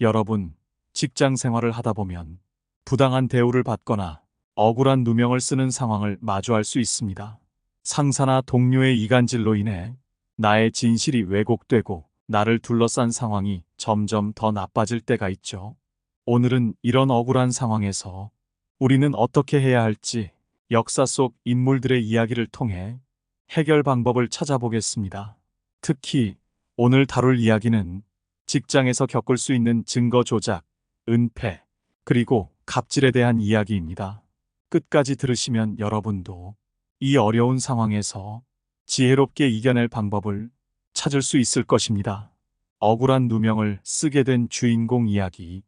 여러분, 직장 생활을 하다 보면 부당한 대우를 받거나 억울한 누명을 쓰는 상황을 마주할 수 있습니다. 상사나 동료의 이간질로 인해 나의 진실이 왜곡되고 나를 둘러싼 상황이 점점 더 나빠질 때가 있죠. 오늘은 이런 억울한 상황에서 우리는 어떻게 해야 할지 역사 속 인물들의 이야기를 통해 해결 방법을 찾아보겠습니다. 특히 오늘 다룰 이야기는 직장에서 겪을 수 있는 증거 조작, 은폐, 그리고 갑질에 대한 이야기입니다. 끝까지 들으시면 여러분도 이 어려운 상황에서 지혜롭게 이겨낼 방법을 찾을 수 있을 것입니다. 억울한 누명을 쓰게 된 주인공 이야기.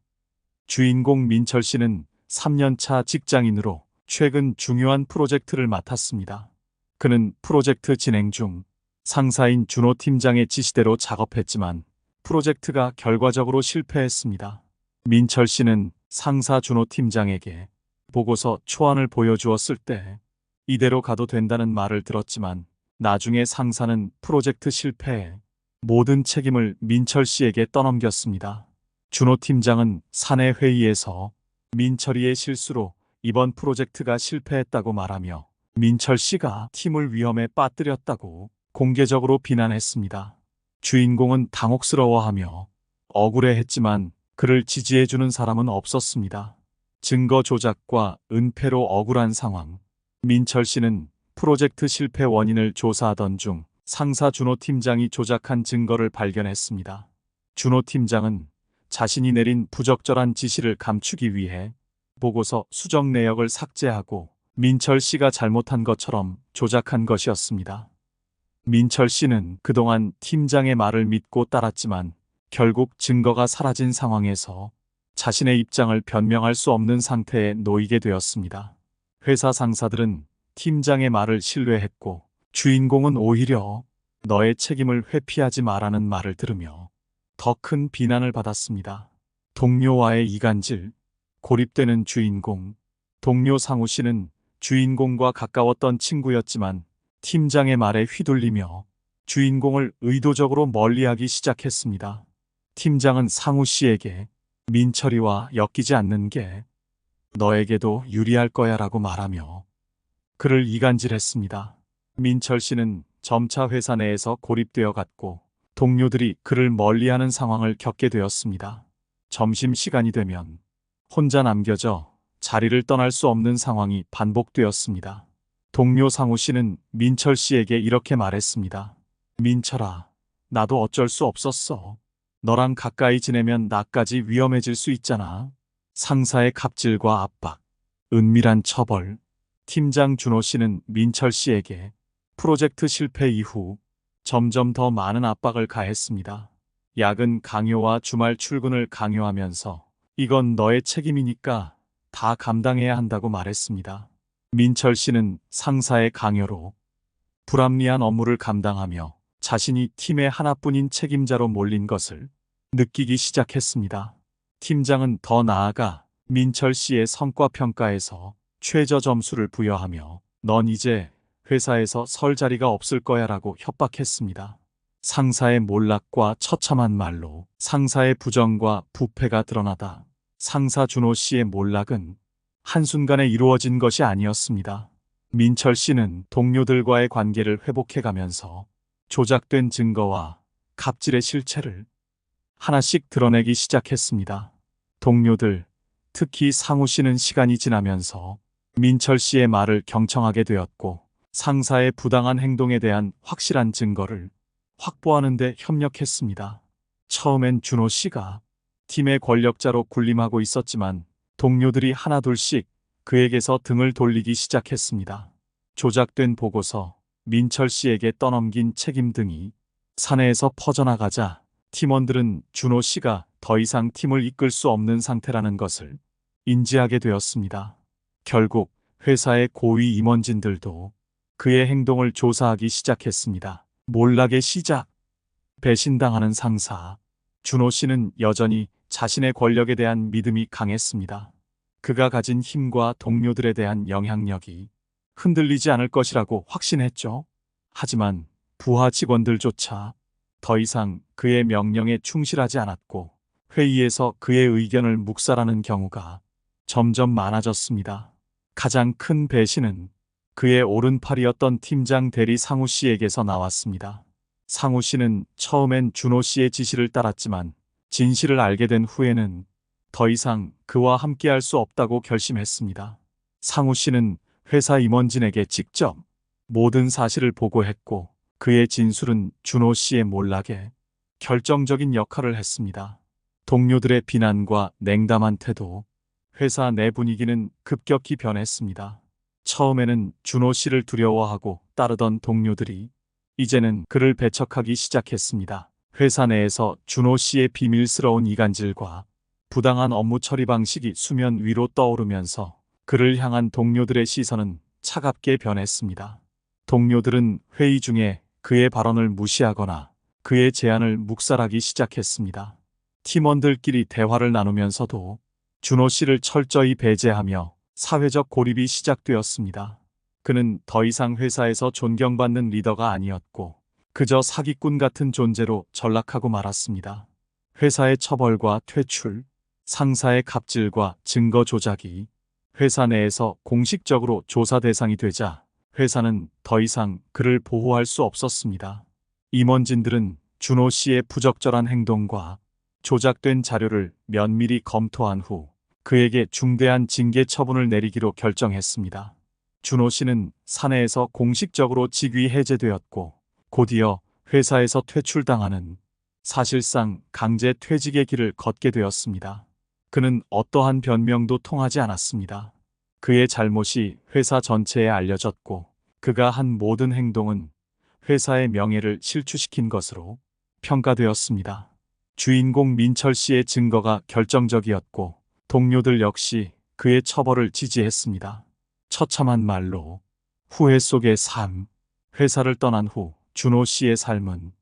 주인공 민철 씨는 3년차 직장인으로 최근 중요한 프로젝트를 맡았습니다. 그는 프로젝트 진행 중 상사인 준호 팀장의 지시대로 작업했지만 프로젝트가 결과적으로 실패했습니다. 민철 씨는 상사 준호 팀장에게 보고서 초안을 보여주었을 때 이대로 가도 된다는 말을 들었지만 나중에 상사는 프로젝트 실패에 모든 책임을 민철 씨에게 떠넘겼습니다. 준호 팀장은 사내 회의에서 민철이의 실수로 이번 프로젝트가 실패했다고 말하며 민철 씨가 팀을 위험에 빠뜨렸다고 공개적으로 비난했습니다. 주인공은 당혹스러워하며 억울해했지만 그를 지지해주는 사람은 없었습니다. 증거 조작과 은폐로 억울한 상황. 민철 씨는 프로젝트 실패 원인을 조사하던 중 상사 준호 팀장이 조작한 증거를 발견했습니다. 준호 팀장은 자신이 내린 부적절한 지시를 감추기 위해 보고서 수정 내역을 삭제하고 민철 씨가 잘못한 것처럼 조작한 것이었습니다. 민철 씨는 그동안 팀장의 말을 믿고 따랐지만 결국 증거가 사라진 상황에서 자신의 입장을 변명할 수 없는 상태에 놓이게 되었습니다. 회사 상사들은 팀장의 말을 신뢰했고 주인공은 오히려 너의 책임을 회피하지 마라는 말을 들으며 더 큰 비난을 받았습니다. 동료와의 이간질, 고립되는 주인공. 동료 상우 씨는 주인공과 가까웠던 친구였지만 팀장의 말에 휘둘리며 주인공을 의도적으로 멀리하기 시작했습니다. 팀장은 상우 씨에게 민철이와 엮이지 않는 게 너에게도 유리할 거야 라고 말하며 그를 이간질했습니다. 민철 씨는 점차 회사 내에서 고립되어 갔고 동료들이 그를 멀리하는 상황을 겪게 되었습니다. 점심시간이 되면 혼자 남겨져 자리를 떠날 수 없는 상황이 반복되었습니다. 동료 상우 씨는 민철 씨에게 이렇게 말했습니다. 민철아, 나도 어쩔 수 없었어. 너랑 가까이 지내면 나까지 위험해질 수 있잖아. 상사의 갑질과 압박, 은밀한 처벌. 팀장 준호 씨는 민철 씨에게 프로젝트 실패 이후 점점 더 많은 압박을 가했습니다. 야근 강요와 주말 출근을 강요하면서 이건 너의 책임이니까 다 감당해야 한다고 말했습니다. 민철 씨는 상사의 강요로 불합리한 업무를 감당하며 자신이 팀의 하나뿐인 책임자로 몰린 것을 느끼기 시작했습니다. 팀장은 더 나아가 민철 씨의 성과 평가에서 최저 점수를 부여하며 넌 이제 회사에서 설 자리가 없을 거야 라고 협박했습니다. 상사의 몰락과 처참한 말로 상사의 부정과 부패가 드러나다 상사 준호 씨의 몰락은 한순간에 이루어진 것이 아니었습니다. 민철 씨는 동료들과의 관계를 회복해가면서 조작된 증거와 갑질의 실체를 하나씩 드러내기 시작했습니다. 동료들, 특히 상우 씨는 시간이 지나면서 민철 씨의 말을 경청하게 되었고 상사의 부당한 행동에 대한 확실한 증거를 확보하는 데 협력했습니다. 처음엔 준호 씨가 팀의 권력자로 군림하고 있었지만 동료들이 하나둘씩 그에게서 등을 돌리기 시작했습니다. 조작된 보고서, 민철 씨에게 떠넘긴 책임 등이 사내에서 퍼져나가자 팀원들은 준호 씨가 더 이상 팀을 이끌 수 없는 상태라는 것을 인지하게 되었습니다. 결국 회사의 고위 임원진들도 그의 행동을 조사하기 시작했습니다. 몰락의 시작. 배신당하는 상사. 준호 씨는 여전히 자신의 권력에 대한 믿음이 강했습니다. 그가 가진 힘과 동료들에 대한 영향력이 흔들리지 않을 것이라고 확신했죠. 하지만 부하 직원들조차 더 이상 그의 명령에 충실하지 않았고 회의에서 그의 의견을 묵살하는 경우가 점점 많아졌습니다. 가장 큰 배신은 그의 오른팔이었던 팀장 대리 상우 씨에게서 나왔습니다. 상우 씨는 처음엔 준호 씨의 지시를 따랐지만 진실을 알게 된 후에는 더 이상 그와 함께할 수 없다고 결심했습니다. 상우 씨는 회사 임원진에게 직접 모든 사실을 보고했고 그의 진술은 준호 씨의 몰락에 결정적인 역할을 했습니다. 동료들의 비난과 냉담한 태도, 회사 내 분위기는 급격히 변했습니다. 처음에는 준호 씨를 두려워하고 따르던 동료들이 이제는 그를 배척하기 시작했습니다. 회사 내에서 준호 씨의 비밀스러운 이간질과 부당한 업무 처리 방식이 수면 위로 떠오르면서 그를 향한 동료들의 시선은 차갑게 변했습니다. 동료들은 회의 중에 그의 발언을 무시하거나 그의 제안을 묵살하기 시작했습니다. 팀원들끼리 대화를 나누면서도 준호 씨를 철저히 배제하며 사회적 고립이 시작되었습니다. 그는 더 이상 회사에서 존경받는 리더가 아니었고 그저 사기꾼 같은 존재로 전락하고 말았습니다. 회사의 처벌과 퇴출, 상사의 갑질과 증거 조작이 회사 내에서 공식적으로 조사 대상이 되자 회사는 더 이상 그를 보호할 수 없었습니다. 임원진들은 준호 씨의 부적절한 행동과 조작된 자료를 면밀히 검토한 후 그에게 중대한 징계 처분을 내리기로 결정했습니다. 준호 씨는 사내에서 공식적으로 직위 해제되었고 곧이어 회사에서 퇴출당하는 사실상 강제 퇴직의 길을 걷게 되었습니다. 그는 어떠한 변명도 통하지 않았습니다. 그의 잘못이 회사 전체에 알려졌고 그가 한 모든 행동은 회사의 명예를 실추시킨 것으로 평가되었습니다. 주인공 민철 씨의 증거가 결정적이었고 동료들 역시 그의 처벌을 지지했습니다. 처참한 말로 후회 속의 삶, 회사를 떠난 후 준호 씨의 삶은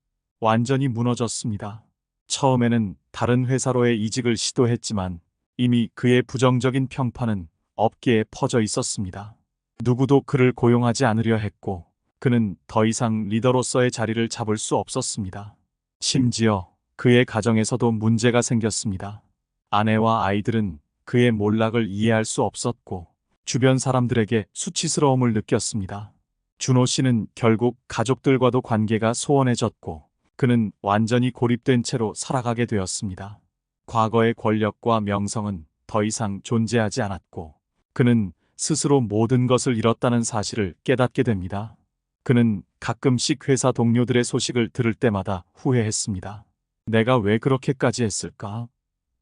완전히 무너졌습니다. 처음에는 다른 회사로의 이직을 시도했지만 이미 그의 부정적인 평판은 업계에 퍼져 있었습니다. 누구도 그를 고용하지 않으려 했고 그는 더 이상 리더로서의 자리를 잡을 수 없었습니다. 심지어 그의 가정에서도 문제가 생겼습니다. 아내와 아이들은 그의 몰락을 이해할 수 없었고 주변 사람들에게 수치스러움을 느꼈습니다. 준호 씨는 결국 가족들과도 관계가 소원해졌고 그는 완전히 고립된 채로 살아가게 되었습니다. 과거의 권력과 명성은 더 이상 존재하지 않았고 그는 스스로 모든 것을 잃었다는 사실을 깨닫게 됩니다. 그는 가끔씩 회사 동료들의 소식을 들을 때마다 후회했습니다. 내가 왜 그렇게까지 했을까?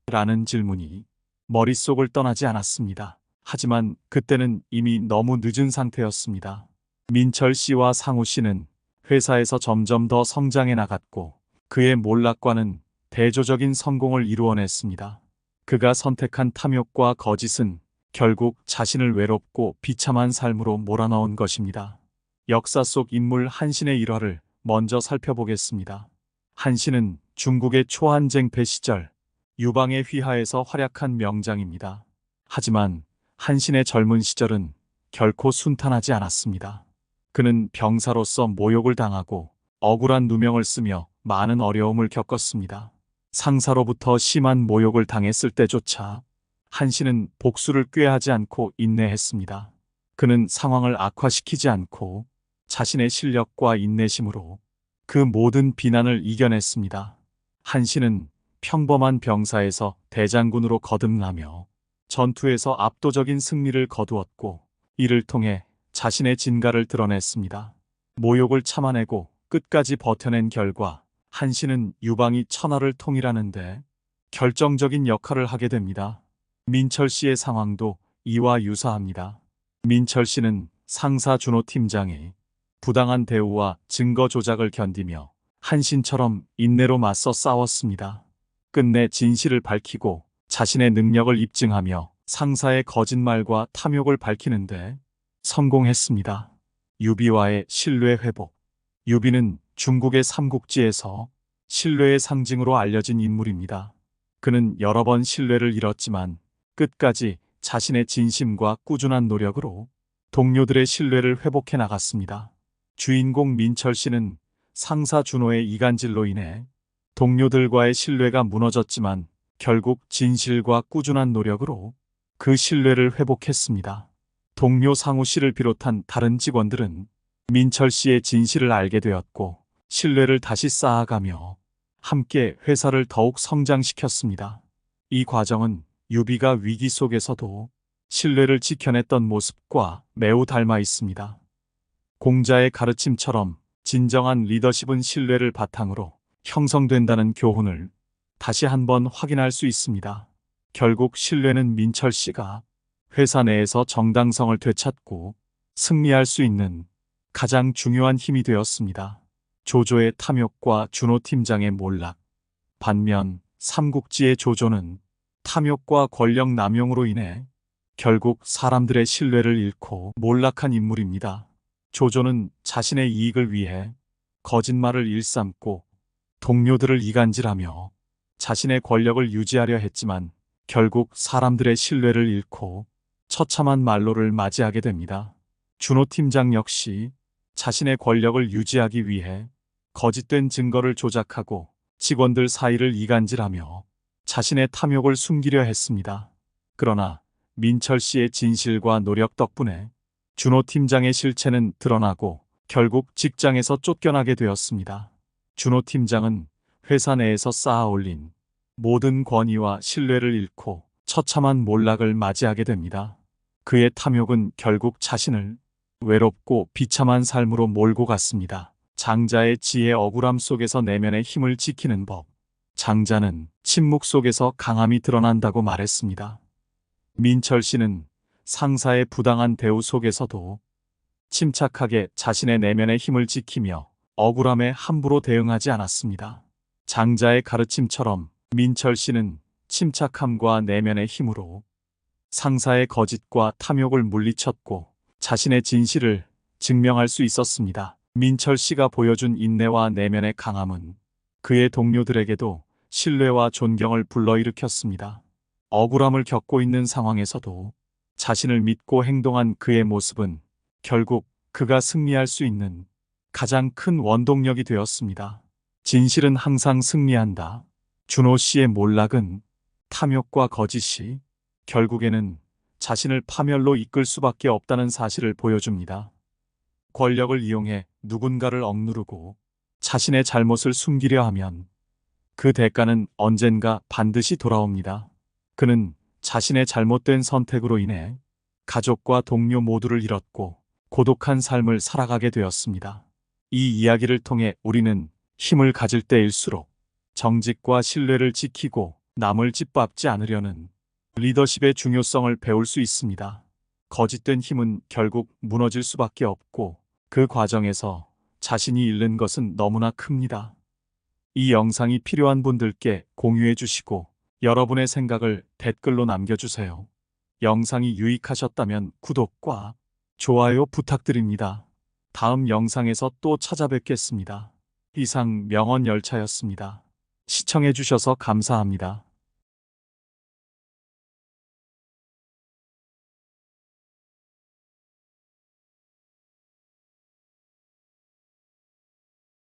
라는 질문이 머릿속을 떠나지 않았습니다. 하지만 그때는 이미 너무 늦은 상태였습니다. 민철 씨와 상우 씨는 회사에서 점점 더 성장해 나갔고 그의 몰락과는 대조적인 성공을 이루어냈습니다. 그가 선택한 탐욕과 거짓은 결국 자신을 외롭고 비참한 삶으로 몰아넣은 것입니다. 역사 속 인물 한신의 일화를 먼저 살펴보겠습니다. 한신은 중국의 초한쟁패 시절 유방의 휘하에서 활약한 명장입니다. 하지만 한신의 젊은 시절은 결코 순탄하지 않았습니다. 그는 병사로서 모욕을 당하고 억울한 누명을 쓰며 많은 어려움을 겪었습니다. 상사로부터 심한 모욕을 당했을 때조차 한신은 복수를 꾀하지 않고 인내했습니다. 그는 상황을 악화시키지 않고 자신의 실력과 인내심으로 그 모든 비난을 이겨냈습니다. 한신은 평범한 병사에서 대장군으로 거듭나며 전투에서 압도적인 승리를 거두었고 이를 통해 자신의 진가를 드러냈습니다. 모욕을 참아내고 끝까지 버텨낸 결과 한신은 유방이 천하를 통일하는데 결정적인 역할을 하게 됩니다. 민철 씨의 상황도 이와 유사합니다. 민철 씨는 상사 준호 팀장의 부당한 대우와 증거 조작을 견디며 한신처럼 인내로 맞서 싸웠습니다. 끝내 진실을 밝히고 자신의 능력을 입증하며 상사의 거짓말과 탐욕을 밝히는데 성공했습니다. 유비와의 신뢰 회복. 유비는 중국의 삼국지에서 신뢰의 상징으로 알려진 인물입니다. 그는 여러 번 신뢰를 잃었지만 끝까지 자신의 진심과 꾸준한 노력으로 동료들의 신뢰를 회복해 나갔습니다. 주인공 민철 씨는 상사 준호의 이간질로 인해 동료들과의 신뢰가 무너졌지만 결국 진실과 꾸준한 노력으로 그 신뢰를 회복했습니다. 동료 상우 씨를 비롯한 다른 직원들은 민철 씨의 진실을 알게 되었고 신뢰를 다시 쌓아가며 함께 회사를 더욱 성장시켰습니다. 이 과정은 유비가 위기 속에서도 신뢰를 지켜냈던 모습과 매우 닮아 있습니다. 공자의 가르침처럼 진정한 리더십은 신뢰를 바탕으로 형성된다는 교훈을 다시 한번 확인할 수 있습니다. 결국 신뢰는 민철 씨가 회사 내에서 정당성을 되찾고 승리할 수 있는 가장 중요한 힘이 되었습니다. 조조의 탐욕과 준호 팀장의 몰락. 반면 삼국지의 조조는 탐욕과 권력 남용으로 인해 결국 사람들의 신뢰를 잃고 몰락한 인물입니다. 조조는 자신의 이익을 위해 거짓말을 일삼고 동료들을 이간질하며 자신의 권력을 유지하려 했지만 결국 사람들의 신뢰를 잃고 처참한 말로를 맞이하게 됩니다. 준호 팀장 역시 자신의 권력을 유지하기 위해 거짓된 증거를 조작하고 직원들 사이를 이간질하며 자신의 탐욕을 숨기려 했습니다. 그러나 민철 씨의 진실과 노력 덕분에 준호 팀장의 실체는 드러나고 결국 직장에서 쫓겨나게 되었습니다. 준호 팀장은 회사 내에서 쌓아올린 모든 권위와 신뢰를 잃고 처참한 몰락을 맞이하게 됩니다. 그의 탐욕은 결국 자신을 외롭고 비참한 삶으로 몰고 갔습니다. 장자의 지혜 억울함 속에서 내면의 힘을 지키는 법. 장자는 침묵 속에서 강함이 드러난다고 말했습니다. 민철 씨는 상사의 부당한 대우 속에서도 침착하게 자신의 내면의 힘을 지키며 억울함에 함부로 대응하지 않았습니다. 장자의 가르침처럼 민철 씨는 침착함과 내면의 힘으로 상사의 거짓과 탐욕을 물리쳤고 자신의 진실을 증명할 수 있었습니다. 민철 씨가 보여준 인내와 내면의 강함은 그의 동료들에게도 신뢰와 존경을 불러일으켰습니다. 억울함을 겪고 있는 상황에서도 자신을 믿고 행동한 그의 모습은 결국 그가 승리할 수 있는 가장 큰 원동력이 되었습니다. 진실은 항상 승리한다. 준호 씨의 몰락은 탐욕과 거짓이 결국에는 자신을 파멸로 이끌 수밖에 없다는 사실을 보여줍니다. 권력을 이용해 누군가를 억누르고 자신의 잘못을 숨기려 하면 그 대가는 언젠가 반드시 돌아옵니다. 그는 자신의 잘못된 선택으로 인해 가족과 동료 모두를 잃었고 고독한 삶을 살아가게 되었습니다. 이 이야기를 통해 우리는 힘을 가질 때일수록 정직과 신뢰를 지키고 남을 짓밟지 않으려는 리더십의 중요성을 배울 수 있습니다. 거짓된 힘은 결국 무너질 수밖에 없고 그 과정에서 자신이 잃는 것은 너무나 큽니다. 이 영상이 필요한 분들께 공유해 주시고 여러분의 생각을 댓글로 남겨주세요. 영상이 유익하셨다면 구독과 좋아요 부탁드립니다. 다음 영상에서 또 찾아뵙겠습니다. 이상 명언열차였습니다. 시청해 주셔서 감사합니다.